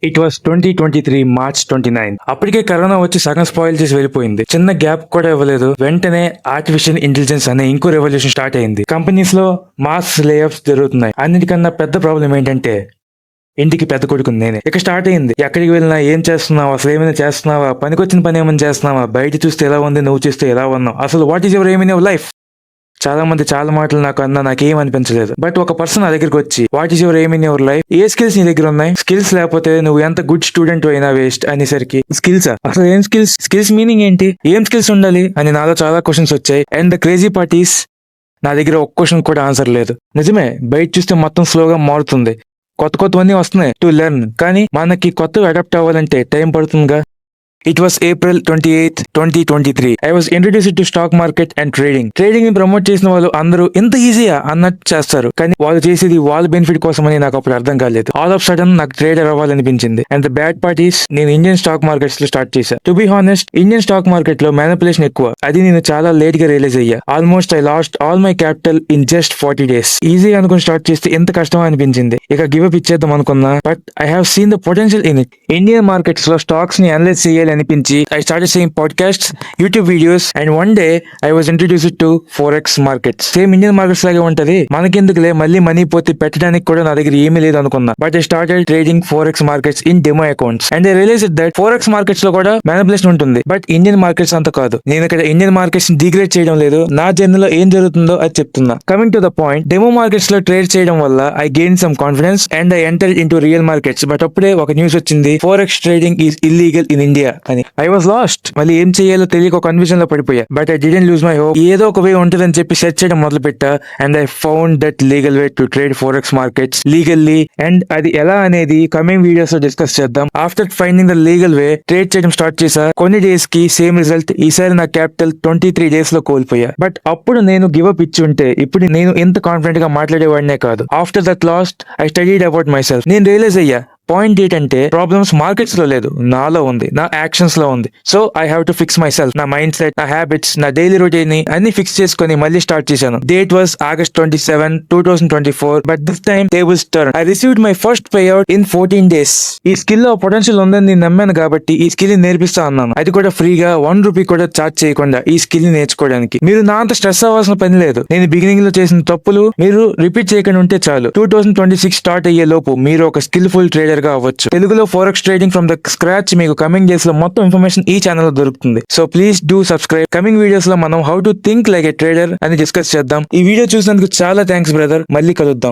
It was 2023 March 29. అప్పటికే corona వచ్చి సగం స్పాయిల్ చేసి వెళ్ళిపోయింది. చిన్న గ్యాప్ కూడా ఇవ్వలేదు. వెంటనే ఆర్టిఫిషియల్ ఇంటెలిజెన్స్ అనే ఇంకో రెవల్యూషన్ స్టార్ట్ అయింది. కంపెనీస్ లో మాస్ లేఆఫ్స్ జరుగుతున్నాయి. అన్నిటికన్నా పెద్ద ప్రాబ్లం ఏంటంటే ఇంటికి పెద్ద కొడుకు నేనే. ఇక స్టార్ట్ అయింది. ఎక్కడికి వెళ్ళినా ఏం చేస్తున్నావా, అసలు ఏమైనా చేస్తున్నావా, పనికొచ్చిన పని ఏమైనా చేస్తున్నావా, బయట చూస్తే ఎలా ఉంది, నువ్వు చూస్తే ఎలా ఉన్నావు, అసలు what is your aim in your life. చాలా మంది చాలా మాటలు నాకు అన్నా నాకేం అనిపించలేదు. బట్ ఒక పర్సన్ నా దగ్గరికి వచ్చి what is your aim in your life, A skills నీ దగ్గర ఉన్నాయి, స్కిల్స్ లేకపోతే నువ్వు ఎంత గుడ్ స్టూడెంట్ అయినా వేస్ట్ అనేసరికి స్కిల్సా, అసలు ఏం స్కిల్స్, స్కిల్స్ మీనింగ్ ఏంటి, ఏం స్కిల్స్ ఉండాలి అని నాలో చాలా క్వశ్చన్స్ వచ్చాయి. అండ్ ద క్రేజీ పార్టీస్ నా దగ్గర ఒక్క క్వశ్చన్ కూడా ఆన్సర్ లేదు. నిజమే, బయట చూస్తే మొత్తం స్లోగా మారుతుంది, కొత్తవన్నీ వస్తున్నాయి టు లెర్న్, కానీ మనకి కొత్తగా అడాప్ట్ అవ్వాలంటే time పడుతుందిగా. It was April 28th, 2023. I was introduced to stock market and trading. Trading ని ప్రమోట్ చేసిన వాళ్ళు అందరూ ఎంత ఈజీయా అన్నట్టు చేస్తారు, కానీ వాళ్ళు చేసేది వాళ్ళ బెనిఫిట్ కోసమని నాకు అప్పుడు అర్థం కాలేదు. ఆల్ ఆఫ్ సడన్ నాకు ట్రేడర్ అవ్వాలనిపించింది. అండ్ ద బ్యాడ్ పార్టీస్, నేను ఇండియన్ స్టాక్ మార్కెట్స్ లో స్టార్ట్ చేశా. To be honest, Indian stock market లో మ్యానిపులేషన్ ఎక్కువ. అది నేను చాలా లేట్ గా రియలైజ్ అయ్యా. Almost I lost all my capital in just 40 days. ఈజీగా అనుకుని స్టార్ట్ చేస్తే ఎంత కష్టమో అనిపించింది. ఇక గివ్ అప్ ఇచ్చేద్దాం అనుకున్నా, but I have seen the potential in it. Indian markets లో స్టాక్స్ ని అనలైజ్ చేయాలి అనిపించి I started seeing podcasts, YouTube videos, and one day I was introduced to Forex markets. Same Indian markets లాగే ఉంటది, మనకెందుకులే మళ్ళీ మనీ పోతే పెట్టడానికి కూడా నా దగ్గర ఏమీ లేదు అనుకున్నా. But I started trading Forex markets in demo accounts and I realized that Forex markets లో కూడా manipulation ఉంటుంది, బట్ ఇండియన్ మార్కెట్స్ అంత కాదు. నేను ఇక్కడ ఇండియన్ మార్కెట్స్ ని డిగ్రేడ్ చేయడం లేదు, నా జర్నీలో ఏం జరుగుతుందో అది చెప్తున్నా. Coming to the point, demo markets లో ట్రేడ్ చేయడం వల్ల I gained some confidence and I entered into real markets. But అప్పుడే ఒక న్యూస్ వచ్చింది, Forex trading is illegal in India అని. I was lost. మళ్ళీ ఏం చేయాలో తెలియక కన్ఫ్యూజన్ లో పడిపోయా. But I didn't lose my hope. ఏదో ఒక వే ఉంటుందని చెప్పి సెర్చ్ చేయడం మొదలు పెట్టా. And I found that legal way to trade forex markets legally. And అది ఎలా అనేది కమింగ్ వీడియోస్ లో డిస్కస్ చేద్దాం. After finding the legal way trade చేయడం స్టార్ట్ చేశా. కొన్ని డేస్ కి సేమ్ రిజల్ట్. ఈసారి నా క్యాపిటల్ 23 days లో కోల్పోయా. బట్ అప్పుడు నేను గివ్ అప్ ఇచ్చి ఉంటే ఇప్పుడు నేను ఎంత కాన్ఫిడెంట్ గా మాట్లాడేవాడినే కాదు. After that last I studied about my self. నేను రియలైజ్ అయ్యా, పాయింట్ ఏంటంటే ప్రాబ్లమ్స్ మార్కెట్స్ లో లేదు, నాలో ఉంది, నా యాక్షన్స్ లో ఉంది. So I have to fix my self. నా మైండ్ సెట్, నా హ్యాబిట్స్, నా డైలీ రొటీన్ ని అన్ని ఫిక్స్ చేసుకుని మళ్ళీ స్టార్ట్ చేశాను. Date was August 27, 2024. But this time tables turn. I received my first pay out in 14 days. ఈ స్కిల్ లో పొటెన్షియల్ ఉందని నేను నమ్మాను కాబట్టి ఈ స్కిల్ ని నేర్పిస్తా అన్నాను. అది కూడా ఫ్రీగా, 1 రూపీ కూడా చార్జ్ చేయకుండా ఈ స్కిల్ ని నేర్చుకోవడానికి. మీరు నా అంత స్ట్రెస్ అవ్వాల్సిన పని లేదు. నేను బిగినింగ్ లో చేసిన తప్పులు మీరు రిపీట్ చేయకుండా ఉంటే చాలు. 2026 స్టార్ట్ అయ్యే లోపు మీరు ఒక స్కిల్ఫుల్ ట్రేడర్ గా అవ్వచ్చు. తెలుగులో forex trading from the scratch మీకు కమింగ్ డేస్ లో మొత్తం ఇన్ఫర్మేషన్ ఈ ఛానల్ లో దొరుకుతుంది. So please do subscribe. Coming videos లో మనం how to think like a trader అని డిస్కస్ చేద్దాం. ఈ వీడియో చూసినందుకు చాలా థ్యాంక్స్ బ్రదర్. మళ్ళీ కలుద్దాం.